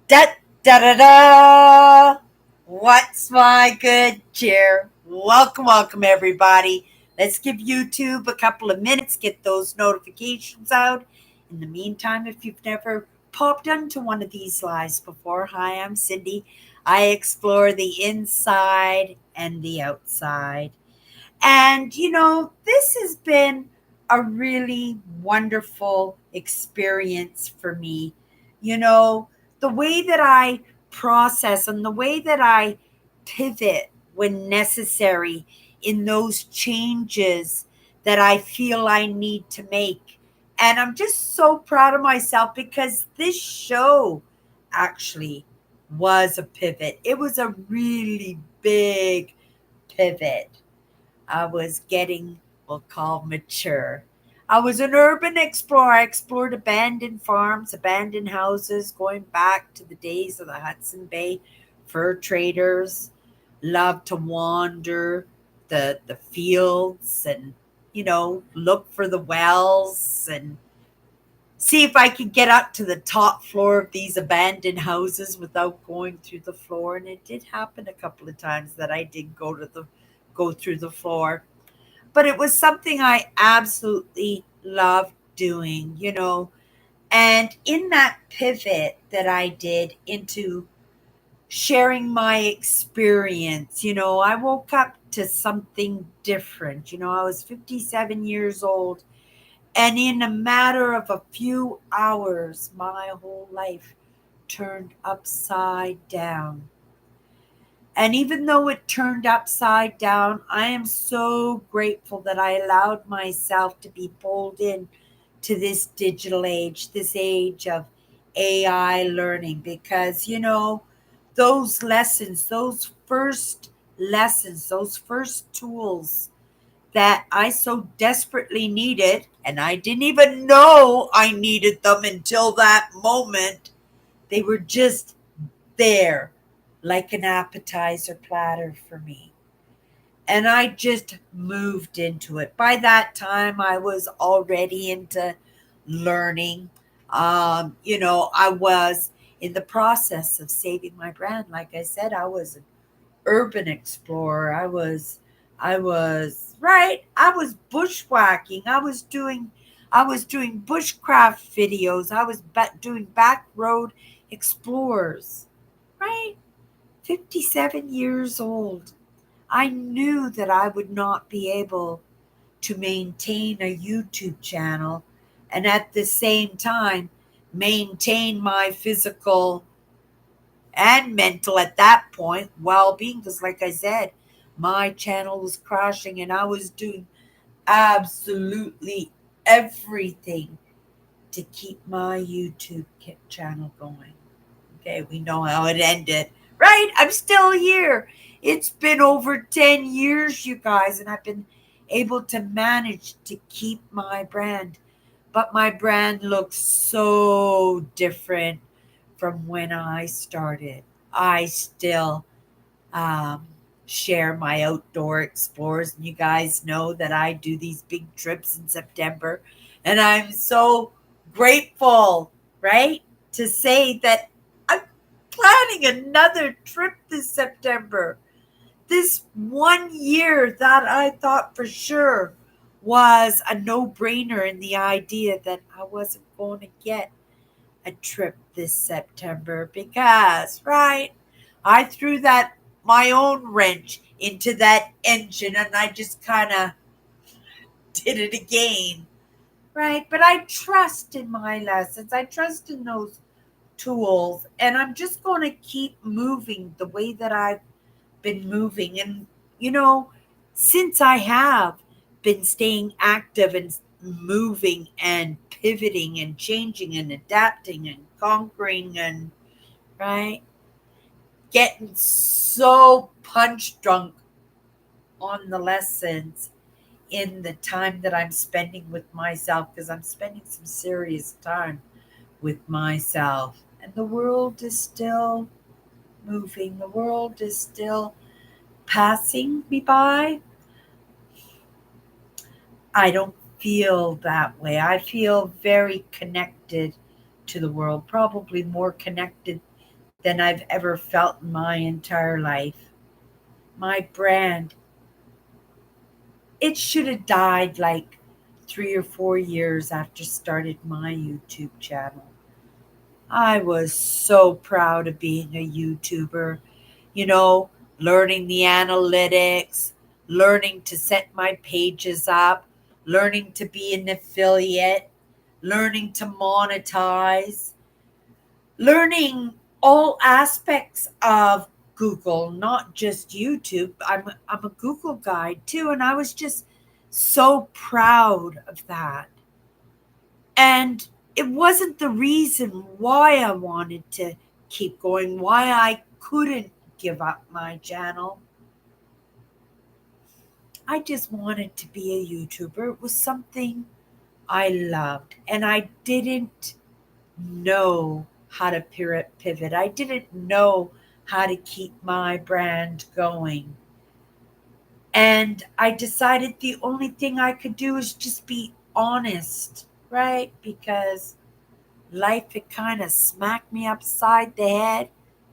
Da da da da! What's my good cheer? Welcome, everybody. Let's give YouTube a couple of minutes, get those notifications out. In the meantime, if you've never popped onto one of these lives before, hi, I'm Cindy. I explore the inside and the outside. And, this has been a really wonderful experience for me. You know, the way that I process and the way that I pivot when necessary in those changes that I feel I need to make. And I'm just so proud of myself because this show actually was a pivot. It was a really big pivot. I was getting, we'll call mature. I was an urban explorer. I explored abandoned farms, abandoned houses, going back to the days of the Hudson Bay fur traders. Loved to wander the fields and, look for the wells and see if I could get up to the top floor of these abandoned houses without going through the floor. And it did happen a couple of times that I did go through the floor, but it was something I absolutely loved doing. And in that pivot that I did into sharing my experience, I woke up to something different. I was 57 years old, and in a matter of a few hours, my whole life turned upside down. And even though it turned upside down, I am so grateful that I allowed myself to be pulled in to this digital age, this age of AI learning, because, those lessons, those first tools that I so desperately needed, and I didn't even know I needed them until that moment, they were just there like an appetizer platter for me. And I just moved into it. By that time, I was already into learning. I was in the process of saving my brand. Like I said, I was an urban explorer. Right. I was bushwhacking. I was doing bushcraft videos. I was doing back road explorers. Right. 57 years old. I knew that I would not be able to maintain a YouTube channel and at the same time maintain my physical and mental at that point well being. Because, like I said, my channel was crashing and I was doing absolutely everything to keep my YouTube channel going. Okay, we know how it ended, right? I'm still here. It's been over 10 years, you guys, and I've been able to manage to keep my brand. But my brand looks so different from when I started. I still um, share my outdoor explores, and you guys know that I do these big trips in September, and I'm so grateful, right, to say that I'm planning another trip this September. This one year that I thought for sure was a no brainer in the idea that I wasn't going to get a trip this September because, right, I threw that my own wrench into that engine and I just kind of did it again, right? But I trust in my lessons, I trust in those tools, and I'm just going to keep moving the way that I've been moving. And, you know, since I have been staying active and moving and pivoting and changing and adapting and conquering and, right, getting so punch drunk on the lessons in the time that I'm spending with myself, because I'm spending some serious time with myself. And the world is still moving, the world is still passing me by. I don't feel that way. I feel very connected to the world, probably more connected than I've ever felt in my entire life. My brand, it should have died like 3 or 4 years after started my YouTube channel. I was so proud of being a YouTuber, you know, learning the analytics, learning to set my pages up, learning to be an affiliate, learning to monetize, learning all aspects of Google, not just YouTube. I'm a Google guide too, and I was just so proud of that. And it wasn't the reason why I wanted to keep going, why I couldn't give up my channel. I just wanted to be a YouTuber. It was something I loved, and I didn't know how to pivot. I didn't know how to keep my brand going. And I decided the only thing I could do is just be honest, right? Because life had kind of smacked me upside the head,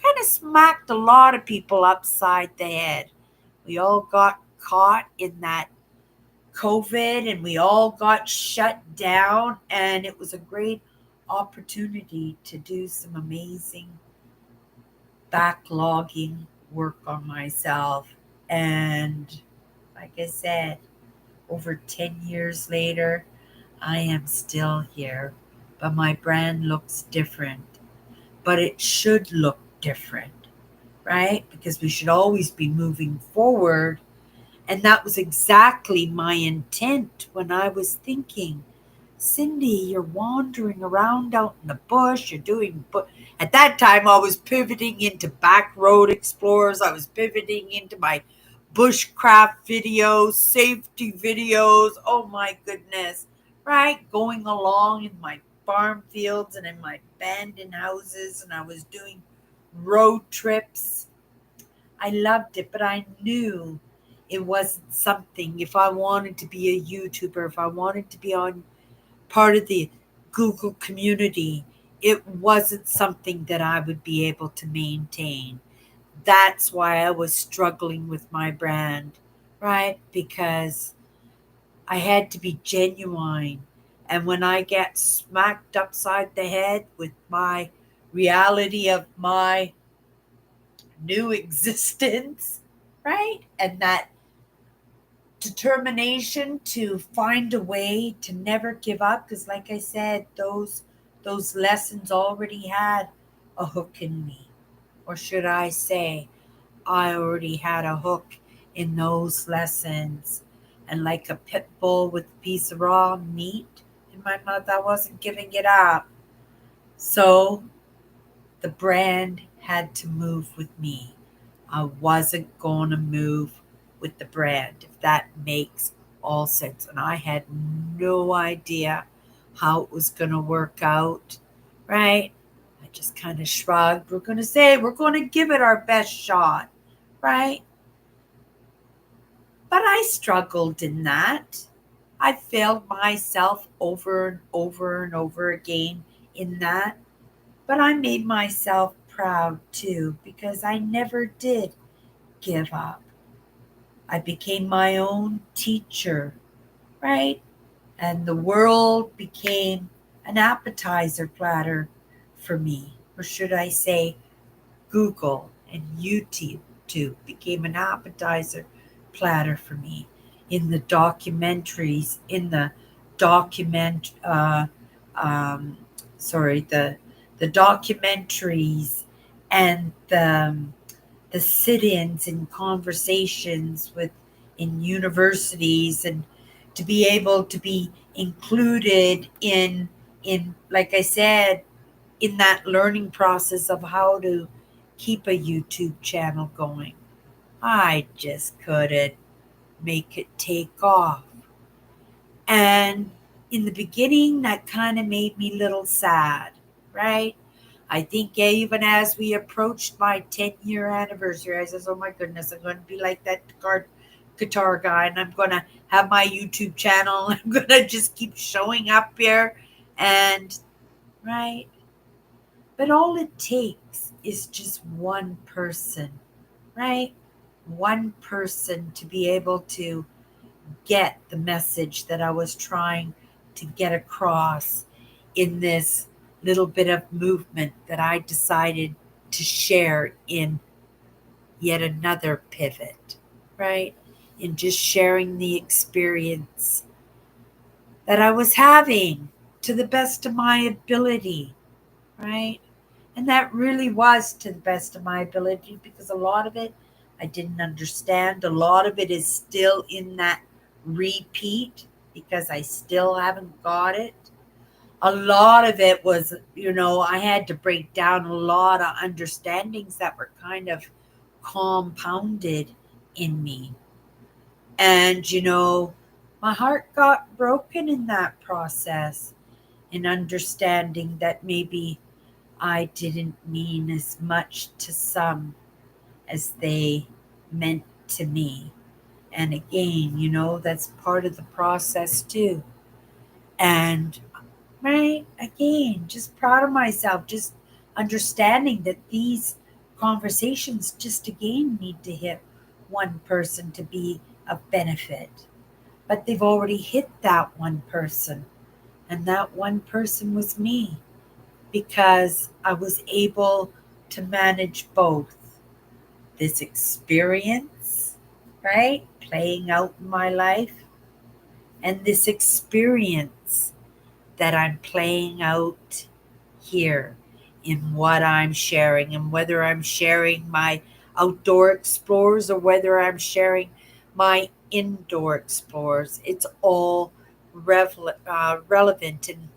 kind of smacked a lot of people upside the head. We all got caught in that COVID and we all got shut down, and it was a great opportunity to do some amazing backlogging work on myself. And like I said, over 10 years later, I am still here, but my brand looks different. But it should look different, right? Because we should always be moving forward. And that was exactly my intent when I was thinking, Cindy, you're wandering around out in the bush. You're doing, at that time, I was pivoting into back road explorers. I was pivoting into my bushcraft videos, safety videos. Oh my goodness, right? Going along in my farm fields and in my abandoned houses, and I was doing road trips. I loved it, but I knew it wasn't something. If I wanted to be a YouTuber, if I wanted to be on part of the Google community, it wasn't something that I would be able to maintain. That's why I was struggling with my brand, right? Because I had to be genuine. And when I get smacked upside the head with my reality of my new existence, right? And that determination to find a way to never give up, because like I said, those lessons already had a hook in me. Or should I say, I already had a hook in those lessons. And like a pit bull with a piece of raw meat in my mouth, I wasn't giving it up. So the brand had to move with me. I wasn't going to move with the brand, if that makes all sense. And I had no idea how it was going to work out, right? I just kind of shrugged. We're going to say, we're going to give it our best shot, right? But I struggled in that. I failed myself over and over and over again in that. But I made myself proud too, because I never did give up. I became my own teacher, right? And the world became an appetizer platter for me. Or should I say, Google and YouTube became an appetizer platter for me. In the documentaries, in the document, um, sorry, the documentaries and the sit-ins and conversations with in universities, and to be able to be included in like I said, in that learning process of how to keep a YouTube channel going. I just couldn't make it take off. And in the beginning, that kind of made me a little sad, right? I think even as we approached my 10-year anniversary, I says, oh my goodness, I'm going to be like that guitar guy, and I'm going to have my YouTube channel. I'm going to just keep showing up here. And, right? But all it takes is just one person, right? One person to be able to get the message that I was trying to get across in this little bit of movement that I decided to share in yet another pivot, right? In just sharing the experience that I was having to the best of my ability, right? And that really was to the best of my ability because a lot of it I didn't understand. A lot of it is still in that repeat because I still haven't got it. A lot of it was, I had to break down a lot of understandings that were kind of compounded in me. And, my heart got broken in that process in understanding that maybe I didn't mean as much to some as they meant to me. And again, that's part of the process too. And right, again, just proud of myself, just understanding that these conversations just again need to hit one person to be of benefit. But they've already hit that one person. And that one person was me because I was able to manage both this experience, right? Playing out in my life, and this experience that I'm playing out here in what I'm sharing, and whether I'm sharing my outdoor explorers or whether I'm sharing my indoor explorers, it's all relevant. And,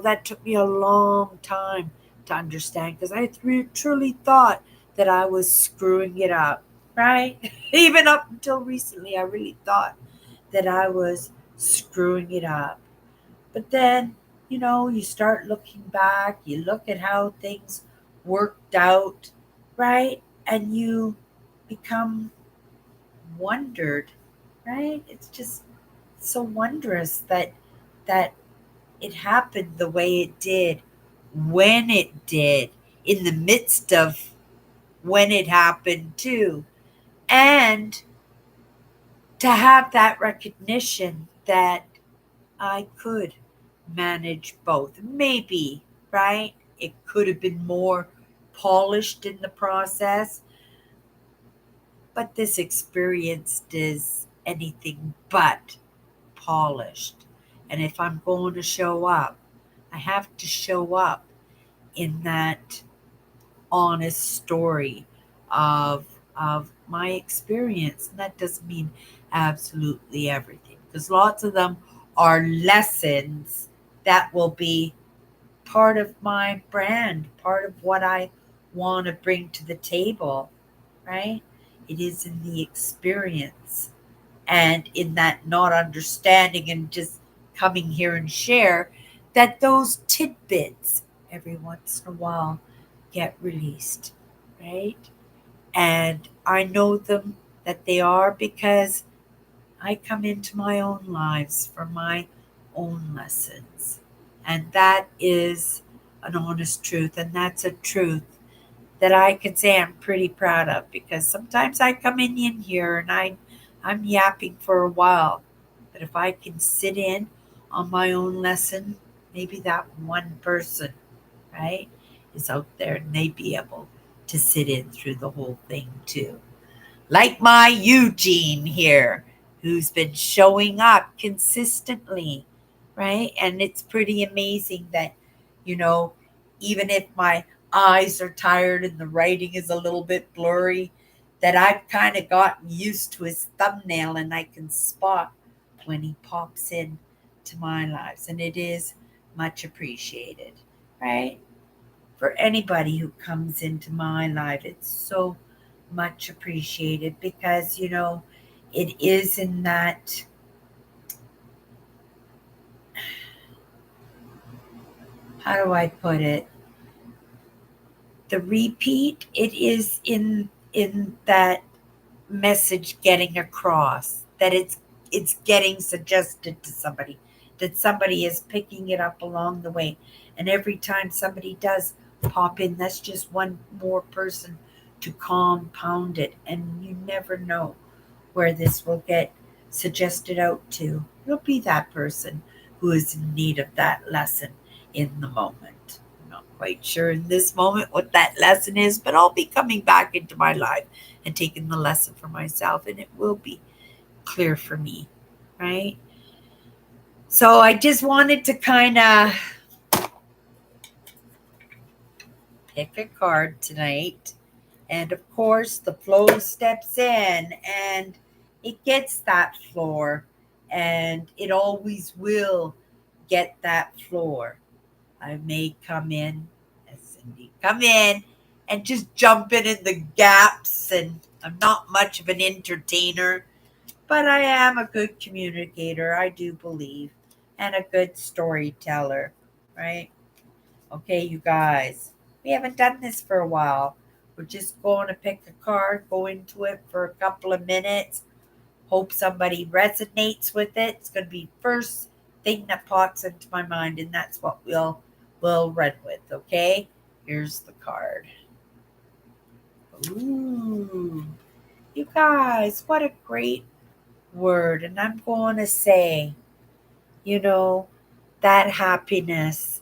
that took me a long time to understand because I truly thought that I was screwing it up, right? Even up until recently, I really thought that I was screwing it up. But then, you start looking back, you look at how things worked out, right? And you become wondered, right? It's just so wondrous that it happened the way it did, when it did, in the midst of when it happened too. And to have that recognition that I could manage both. Maybe, right? It could have been more polished in the process, but this experience is anything but polished. And if I'm going to show up, I have to show up in that honest story of my experience. And that doesn't mean absolutely everything, because lots of them are lessons that will be part of my brand, part of what I want to bring to the table, right? It is in the experience and in that not understanding and just coming here and share that those tidbits every once in a while get released, right? And I know them that they are because I come into my own lives for my own lessons. And that is an honest truth. And that's a truth that I can say I'm pretty proud of because sometimes I come in here and I'm yapping for a while. But if I can sit in on my own lesson, maybe that one person, right, is out there and they be able to sit in through the whole thing too. Like my Eugene here, who's been showing up consistently, right? And it's pretty amazing that, you know, even if my eyes are tired and the writing is a little bit blurry, that I've kind of gotten used to his thumbnail and I can spot when he pops in to my lives. And it is much appreciated, right? For anybody who comes into my life, it's so much appreciated because it is in that, how do I put it, the repeat, it is in that message getting across that it's getting suggested to somebody, that somebody is picking it up along the way, and every time somebody does, pop in. That's just one more person to compound it. And you never know where this will get suggested out to. You'll be that person who is in need of that lesson in the moment. I'm not quite sure in this moment what that lesson is, but I'll be coming back into my life and taking the lesson for myself, and it will be clear for me, right? So I just wanted to kind of pick a card tonight. And of course, the flow steps in and it gets that floor, and it always will get that floor. I may come in, as Cindy, come in and just jump in the gaps. And I'm not much of an entertainer, but I am a good communicator, I do believe, and a good storyteller, right? Okay, you guys, we haven't done this for a while. We're just going to pick a card, go into it for a couple of minutes, hope somebody resonates with it. It's going to be first thing that pops into my mind, and that's what we'll run with. Okay, here's the card. Ooh, you guys, what a great word! And I'm going to say, you know, that happiness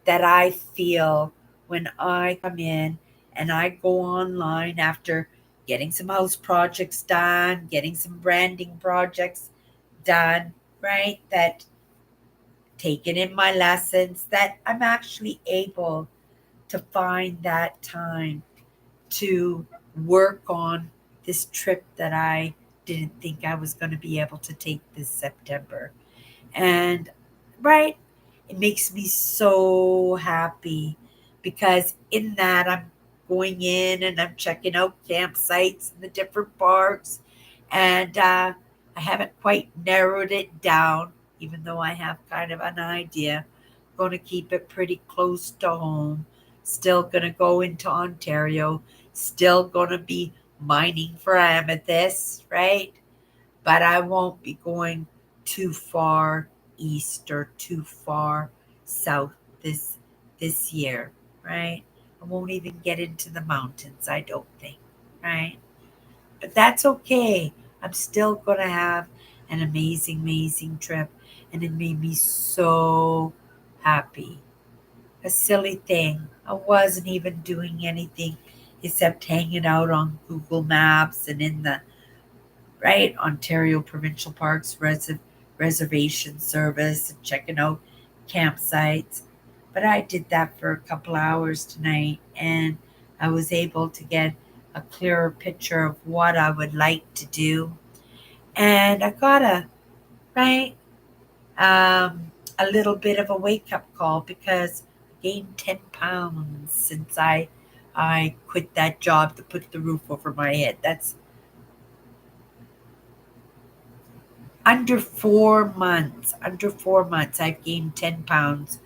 that I feel when I come in and I go online after getting some house projects done, getting some branding projects done, right? That taken in my lessons, that I'm actually able to find that time to work on this trip that I didn't think I was going to be able to take this September. And right, it makes me so happy because in that I'm going in and I'm checking out campsites in the different parks. And I haven't quite narrowed it down, even though I have kind of an idea. Going to keep it pretty close to home. Still going to go into Ontario. Still going to be mining for amethyst, right? But I won't be going too far east or too far south this year, right? I won't even get into the mountains, I don't think, right? But that's okay. I'm still gonna have an amazing, amazing trip, and it made me so happy. A silly thing. I wasn't even doing anything except hanging out on Google Maps and in the right? Ontario Provincial Parks Reservation Service and checking out campsites. But I did that for a couple hours tonight, and I was able to get a clearer picture of what I would like to do. And I got right, a little bit of a wake up call because I gained 10 pounds since I quit that job to put the roof over my head. That's under 4 months I've gained 10 pounds.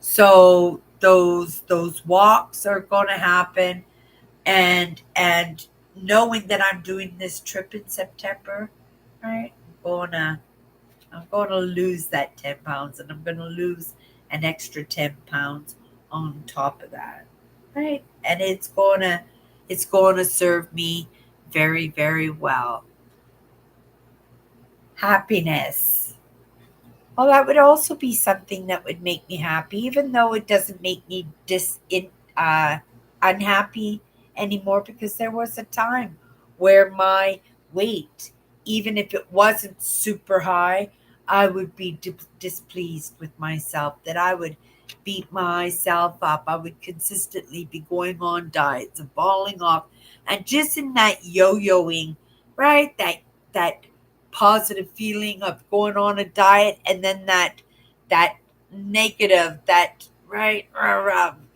So those walks are going to happen, and knowing that I'm doing this trip in September, right? I'm going to lose that 10 pounds, and I'm going to lose an extra 10 pounds on top of that, right? And it's going to serve me very, very well. Happiness. Well, that would also be something that would make me happy, even though it doesn't make me unhappy anymore. Because there was a time where my weight, even if it wasn't super high, I would be displeased with myself. That I would beat myself up. I would consistently be going on diets and falling off, and just in that yo-yoing, right? That positive feeling of going on a diet, and then that negative, that right,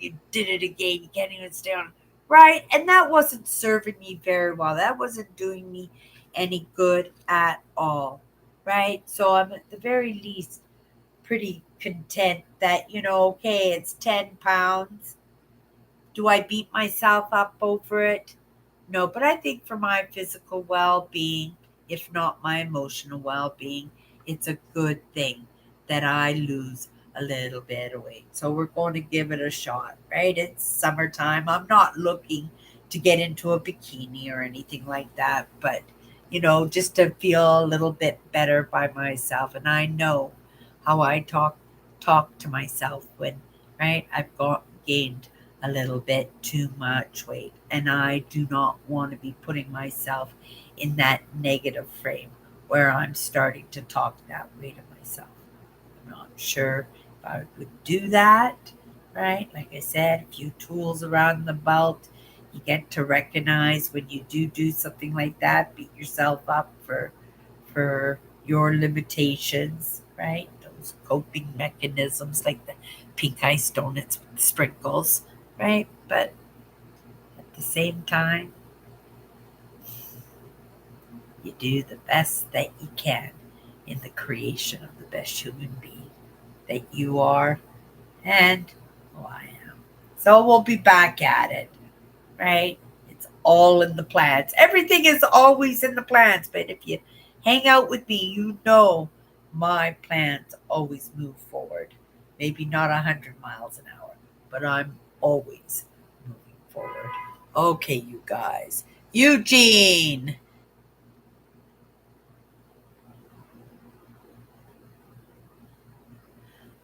you did it again, you can't even stay on, right? And that wasn't serving me very well. That wasn't doing me any good at all, right? So I'm at the very least pretty content that, okay, it's 10 pounds. Do I beat myself up over it? No, but I think for my physical well being, if not my emotional well being, it's a good thing that I lose a little bit of weight. So we're going to give it a shot, right? It's summertime. I'm not looking to get into a bikini or anything like that, but just to feel a little bit better by myself. And I know how I talk to myself when, right, I've gained a little bit too much weight, and I do not want to be putting myself in that negative frame where I'm starting to talk that way to myself. I'm not sure if I would do that, right? Like I said, a few tools around the belt. You get to recognize when you do something like that, beat yourself up for your limitations, right? Those coping mechanisms like the pink ice donuts with sprinkles, right? But at the same time, you do the best that you can in the creation of the best human being that you are and who I am. So we'll be back at it, right? It's all in the plans. Everything is always in the plans, but if you hang out with me, you know my plans always move forward. Maybe not 100 miles an hour, but I'm always moving forward. Okay, you guys. Eugene,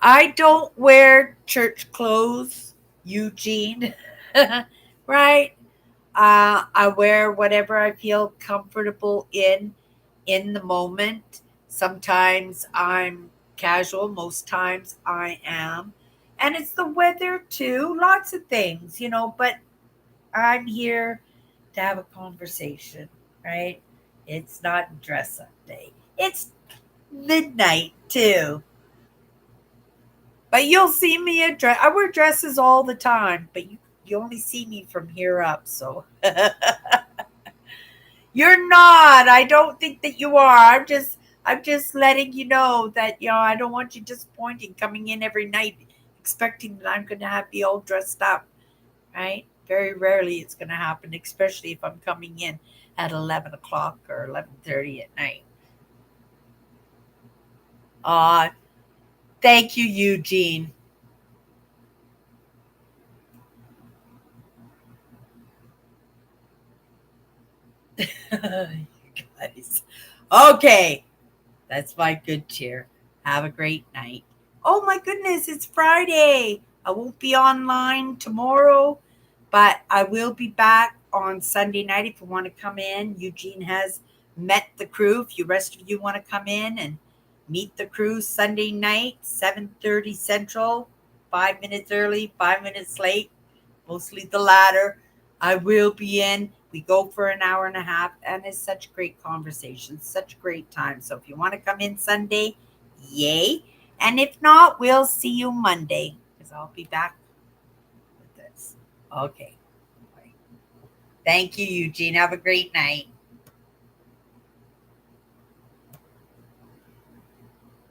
I don't wear church clothes, Eugene, right? I wear whatever I feel comfortable in the moment. Sometimes I'm casual, most times I am. And it's the weather too, lots of things, but I'm here to have a conversation, right? It's not dress up day. It's midnight too. But you'll see me at dress. I wear dresses all the time, but you only see me from here up, so you're not. I don't think that you are. I'm just letting you know that I don't want you disappointing coming in every night expecting that I'm going to have you all dressed up, right? Very rarely it's going to happen, especially if I'm coming in at 11 o'clock or 11:30 at night. Uh, Thank you, Eugene. You guys. Okay, that's my good cheer. Have a great night. Oh my goodness, it's Friday. I won't be online tomorrow, but I will be back on Sunday night if you want to come in. Eugene has met the crew. If you rest of you want to come in and meet the crew Sunday night, 7:30 Central, 5 minutes early, 5 minutes late, mostly the latter. I will be in. We go for an hour and a half, and it's such great conversations, such a great time. So if you want to come in Sunday, yay. And if not, we'll see you Monday because I'll be back with this. Okay. Thank you, Eugene. Have a great night.